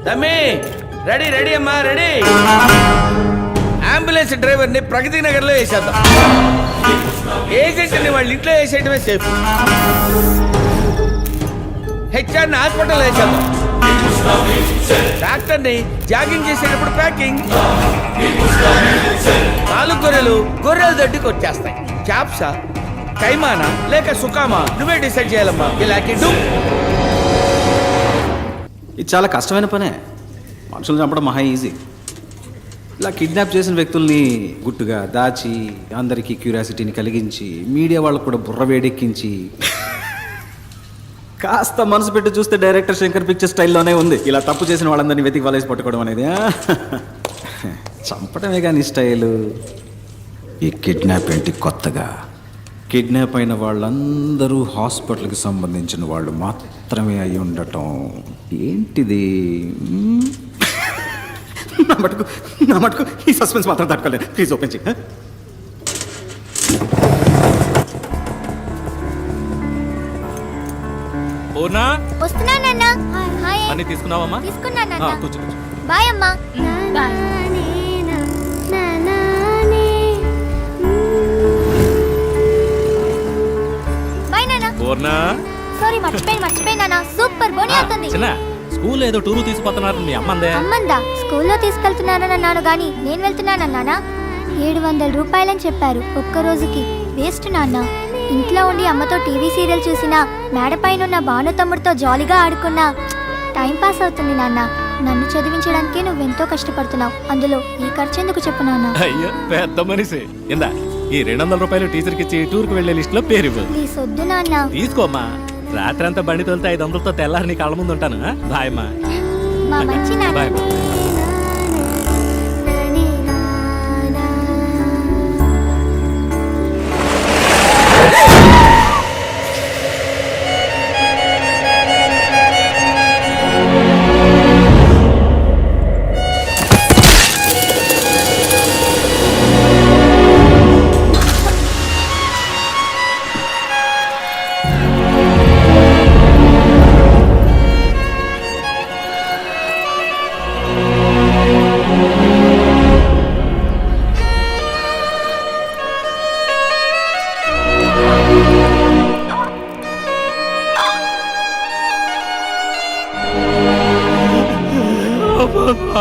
తమ్మి ready ready అమ్మా ready. Ambulance driver ని ప్రగతి నగర్ లో వేసేద్దాం. ఏజెంట్ ని వాళ్ళ ఇంట్లో వేసేయటమే సేఫ్. హెచ్ఆర్ ని హాస్పిటల్ వేసేద్దాం. డాక్టర్ ని జాగింగ్ చేసేటప్పుడు ప్యాకింగ్. 4 గొర్రెలు దడ్డి కొట్టేస్తాయి. క్యాప్సా కైమానా లేక సుకామా నువ్వే డిసైడ్ చేయాలమ్మా. ఇలాంటి ఇది చాలా కష్టమైన పనే. మనుషులు చంపడం మహా ఈజీ. ఇలా కిడ్నాప్ చేసిన వ్యక్తుల్ని గుట్టుగా దాచి అందరికీ క్యూరియాసిటీని కలిగించి మీడియా వాళ్ళకు కూడా బుర్ర వేడెక్కించి కాస్త మనసు పెట్టి చూస్తే డైరెక్టర్ శంకర్ పిక్చర్ స్టైల్లోనే ఉంది. ఇలా తప్పు చేసిన వాళ్ళందరినీ వెతికి వలేసి పట్టుకోవడం అనేది చంపడమే కానీ స్టైలు. ఈ కిడ్నాప్ ఏంటి కొత్తగా? కిడ్నాప్ అయిన వాళ్ళందరూ హాస్పిటల్కి సంబంధించిన వాళ్ళు మాత్రమే అయి ఉండటం ఏంటిది? నా మటుకు ఈ సస్పెన్స్ మాత్రం తట్టుకోలేదు. ప్లీజ్ ఓపెన్ చేయి. అన్ని తీసుకున్నావమ్మా? కూర్చో. బాయ్ అమ్మా. సారీ మర్చిపోయినా. సూపర్ బోని అవుతుంది. స్కూల్ ఏదో టూరు తీసుకుపోతున్నారు. మీ అమ్మందా స్కూల్లో తీసుకెళ్తున్నానని అన్నాను గాని నేను వెళ్తున్నానన్నానా? 700 రూపాయలని చెప్పారు ఒక్క రోజుకి. వేస్ట్ నాన్న. ఇంట్లో ఉండి అమ్మతో టీవీ సీరియల్ చూసినా, మేడపైన భాను తమ్ముడితో జాలీగా ఆడుకున్నా టైం పాస్ అవుతుంది నాన్న. నన్ను చదివించడానికి నువ్వెంతో కష్టపడుతున్నావు. అందులో ఈ ఖర్చు ఎందుకు చెప్పు నాన్న? అయ్యో పెద్ద మనిషి. ఇందా ఈ 200 రూపాయలు టీచర్కి ఇచ్చి టూర్కి వెళ్లే లిస్ట్ లో పేరు ఇవ్వు. ప్లీజ్ వద్దు నాన్న. తీసుకోమ్మా. రాత్రంతా బండి తోలితే 500తో తెల్లారి నీ కళ్ళ ముందు ఉంటాను. బాయ్ అమ్మా. మా మంచి నాన్న. బాయ్.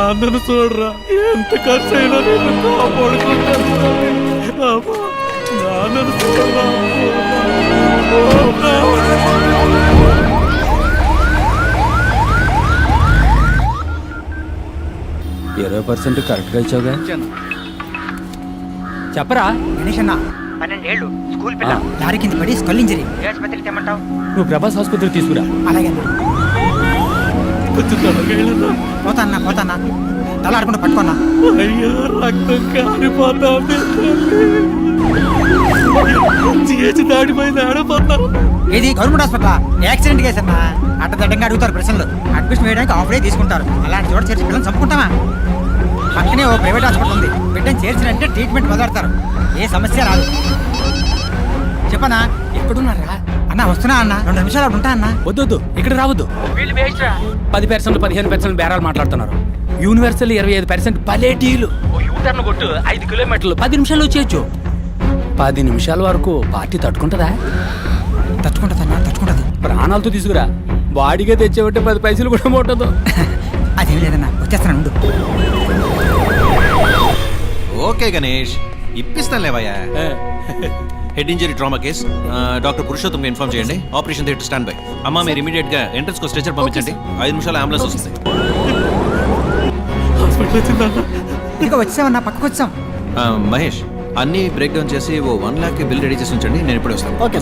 అందరూ చూడరా ఎంత ఖర్చు అయినా నేను కాపాడుకుంటాను. నాన్నను చూడరా. 20% కరెక్ట్గా ఇచ్చావుగా. చెప్పరా గణేష్ అన్న 12 ఏళ్ళు స్కూల్ పిల్ల లారీ కింద పడి స్కల్ ఇంజరీ. ఏ ఆసుపత్రికి తెమ్మంటావు? నువ్వు ప్రభాస్ ఆసుపత్రికి తీసుకురా. అలాగే పోతాన్నా తల ఆడుకుంటూ పట్టుకున్నా. అయ్యో రక్తం కారిపోతా. దాడిపోయింది. ఆడిపోతాను. ఇది గవర్నమెంట్ హాస్పిటల్. యాక్సిడెంట్ కేసు అన్నా. అడ్డదడ్డంగా అడుగుతారు ప్రశ్నలు. అడ్మిషన్ వేయడానికి ఆఫ్ డే తీసుకుంటారు. అలాంటి చోట చేర్చి పిల్లలు చంపుకుంటామా? పక్కనే ఓ ప్రైవేట్ హాస్పిటల్ ఉంది. బిడ్డను చేర్చినంటే ట్రీట్మెంట్ మొదలెడతారు. ఏ సమస్య రాదు. చెప్పనా? ఎక్కడున్నారా అన్న? వస్తున్నా అన్న. 2 నిమిషాలు అప్పుడు ఉంటా అన్న. వద్దు ఇక్కడ రావద్దు. 10% 15% బేరాలు మాట్లాడుతున్నారు. యూనివర్సల్ 25% పలేటీలు. యూటర్న్ కొట్టు 5 కిలోమీటర్లు 10 నిమిషాలు వచ్చేయచ్చు. 10 నిమిషాల వరకు పార్టీ తట్టుకుంటుందా? తట్టుకుంటది. ప్రాణాలతో తీసుకురా. బాడీగా తెచ్చేవంటే 10 పైసలు కూడా ముట్టదు. అదేం లేదన్నా, వచ్చేస్తాను. ఓకే గణేష్, ఇప్పిస్తాను లేవయ్యా. Head injury trauma case. Doctor Purushottam inform చేయండి. Operation theatre stand by. అమ్మా మీరు ఇమీడియట్ గా ఎంట్రన్స్ కు స్ట్రెచర్ పంపించండి. 5 నిమిషాలు అంబులెన్స్ వస్తుంది. ఇక వచ్చామన్నా, పక్కకు వచ్చాం. మహేష్ అన్ని బ్రేక్ డౌన్ చేసి ఓ 1 lakh బిల్ రెడీ చేసి ఉంచండి. నేను ఇప్పుడే వస్తాను. Okay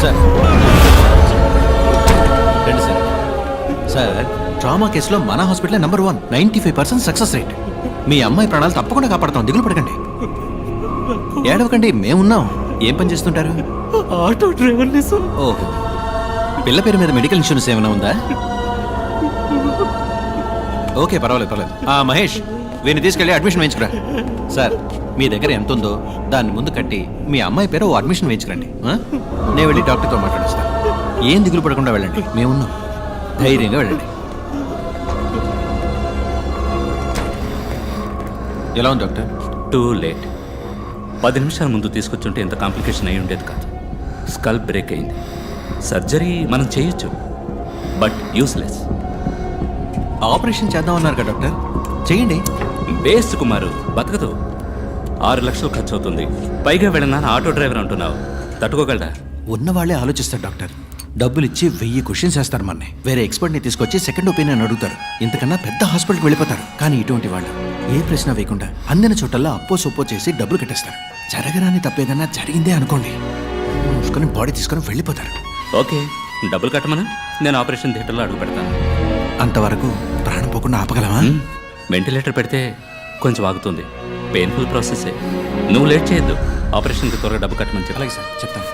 sir. రండి సార్. సార్ ట్రామా కేసులో మన హాస్పిటల్ నెంబర్ 1, 95% సక్సెస్ రేట్. మీ అమ్మాయి ప్రాణాలు తప్పకుండా కాపాడతాం. దిగులు పడకండి, ఏడవకండి, మేమున్నాం. ఏం పని చేస్తుంటారు? Auto driver. ఓహో, పిల్ల పేరు మీద మెడికల్ ఇన్సూరెన్స్ ఏమైనా ఉందా? ఓకే, పర్వాలేదు. మహేష్ వీరిని తీసుకెళ్ళి అడ్మిషన్ వేయించుకురా. సార్ మీ దగ్గర ఎంత ఉందో దాన్ని ముందు కట్టి మీ అమ్మాయి పేరు ఓ అడ్మిషన్ వేయించుకురండి. నేను వెళ్ళి డాక్టర్తో మాట్లాడిస్తాను. ఏం దిగులు పడకుండా వెళ్ళండి, మేమున్నాం. ధైర్యంగా వెళ్ళండి. ఎలా ఉంది డాక్టర్? Too late. 10 నిమిషాల ముందు తీసుకొచ్చుంటే ఇంత కాంప్లికేషన్ అయి ఉండేది కాదు. స్కల్ బ్రేక్ అయింది. సర్జరీ మనం చేయొచ్చు, బట్ యూస్లెస్. ఆపరేషన్ చేద్దామన్నారు కదా డాక్టర్, చేయండి. వేస్ట్ కుమారు, బతకదు. 6 లక్షలు ఖర్చు అవుతుంది. పైగా వెళ్ళినా ఆటో డ్రైవర్ అంటున్నావు, తట్టుకోగలరా? ఉన్నవాళ్లే ఆలోచిస్తారు డాక్టర్. డబ్బులు ఇచ్చి 1000 క్వశ్చన్స్ వేస్తారు మనని. వేరే ఎక్స్పర్ట్ని తీసుకొచ్చి సెకండ్ ఒపీనియన్ అడుగుతారు. ఇంతకన్నా పెద్ద హాస్పిటల్కి వెళ్ళిపోతారు. కానీ ఇటువంటి వాళ్ళు ఏ ప్రశ్న వేయకుండా అందిన చోటల్లో అప్పో సొప్పో చేసి డబ్బులు కట్టేస్తారు. జరగరాని తప్పేదన్నా జరిగిందే అనుకోండి, మూసుకొని బాడీ తీసుకొని వెళ్ళిపోతారు. ఓకే, డబ్బులు కట్టమను, నేను ఆపరేషన్ థియేటర్లో అడుగు పెడతాను. అంతవరకు ప్రాణం పోకుండా ఆపగలమా? వెంటిలేటర్ పెడితే కొంచెం ఆగుతుంది. పెయిన్ఫుల్ ప్రాసెసే. నువ్వు లేట్ చేయొద్దు. ఆపరేషన్కి త్వరగా డబ్బు కట్టమని చెప్పి. అలాగే సార్, చెప్తాను.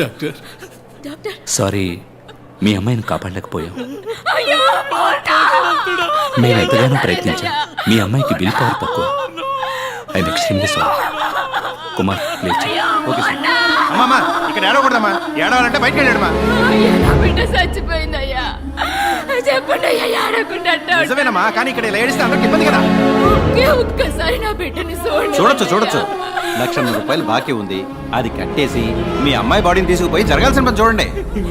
డాక్టర్, సారీ, మీ అమ్మాయిని కాపాడలేకపోయాం. మేము ఎంతగానో ప్రయత్నించాం. మీ అమ్మాయికి బిల్ పవర్ తక్కువ. I'm extremely sorry. Kumar, please. Okay sir. అమ్మా, ఇక్కడ ఏడవకూడదమ్మా. ఏడవాలంటే బయటకు వెళ్ళాడమ్మా. నా బిడ్డ చచ్చిపోయిందయ్యా. చెప్పండి అయ్యా, ఏడకుండా నిజమేనమ్మా, కానీ ఇక్కడ ఇలా ఏడిస్తే అందరికి ఇబ్బంది కదా. ఒక్కసారి నా బిడ్డని చూడొచ్చు. 1,00,000 రూపాయలు బాకీ ఉంది, అది కట్టేసి మీ అమ్మాయి బాడీని తీసుకుపోయి జరగాల్సిన పని చూడండి.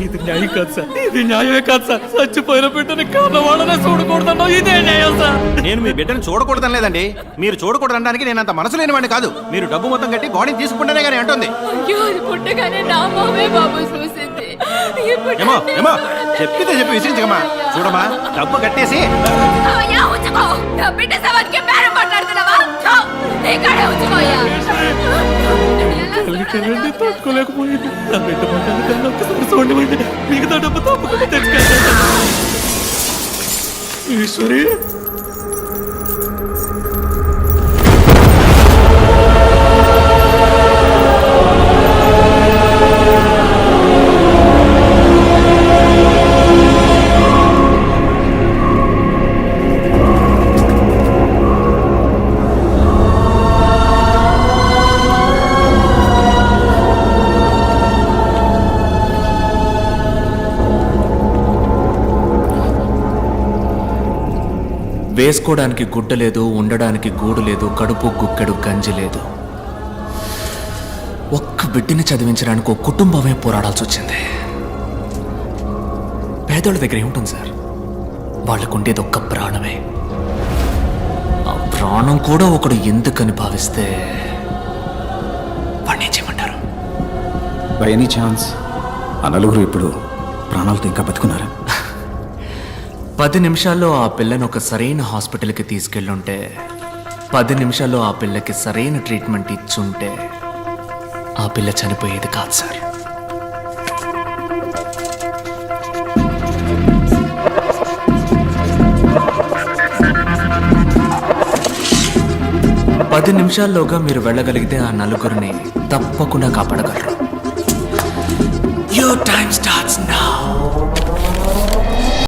ఇది న్యాయం కాదు సార్, ఇది న్యాయమే కాదు సార్. చచ్చిపోయిన బిడ్డని కాదవాళ్ళనే చూడకూడదన్నా ఇదే న్యాయం సార్. నేను మీ బిడ్డను చూడకూడదని లేదండి. మీరు చూడకూడదనడానికి నేను అంత మనసు లేనివాడిని కాదు. మీరు డబ్బు మొత్తం కట్టి బాడీని తీసుకుంటేనే కానీ అంటుంది. అయ్యో, అది పుట్టగానే నా మామే బాబు చూసింది. ఏమో చెప్పితే చెప్పి విసిరించకమ్మా. చూడమ్మా, డబ్బు కట్టేసి అయ్యా, ఉంచుకో. నా బిడ్డ సవాల్కి బేరం మాట్లాడుతున్నావా? ఇక్కడే ఉంచుకోయ్యా. తట్టుకోలేకపోయింది. నా బిడ్డ మాట్లాడుతున్నా ఒక్కసారి చూడండి. మిగతా డబ్బు తప్పకుండా తెచ్చుకెళ్తాను. ఈశ్వరి, వేసుకోవడానికి గుడ్డ లేదు, ఉండడానికి గూడు లేదు, కడుపు గుక్కెడు గంజి లేదు. ఒక్క బిడ్డని చదివించడానికి ఒక కుటుంబమే పోరాడాల్సి వచ్చింది. పేదోళ్ళ దగ్గర ఏముంటుంది సార్? వాళ్ళకుండేది ఒక్క ప్రాణమే. ఆ ప్రాణం కూడా ఒకడు ఎందుకని భావిస్తే వాడిని ఏం చేయమంటారు? బై ఎనీ ఛాన్స్ ఆ నలుగురు ఇప్పుడు ప్రాణాలతో ఇంకా బతుకున్నారా? 10 నిమిషాల్లో ఆ పిల్లని ఒక సరైన హాస్పిటల్కి తీసుకెళ్ళుంటే, 10 నిమిషాల్లో ఆ పిల్లకి సరైన ట్రీట్మెంట్ ఇచ్చుంటే ఆ పిల్ల చనిపోయేది కాదు సార్. పది నిమిషాల్లోగా మీరు వెళ్ళగలిగితే ఆ నలుగురిని తప్పకుండా కాపాడగలరు. Your time starts.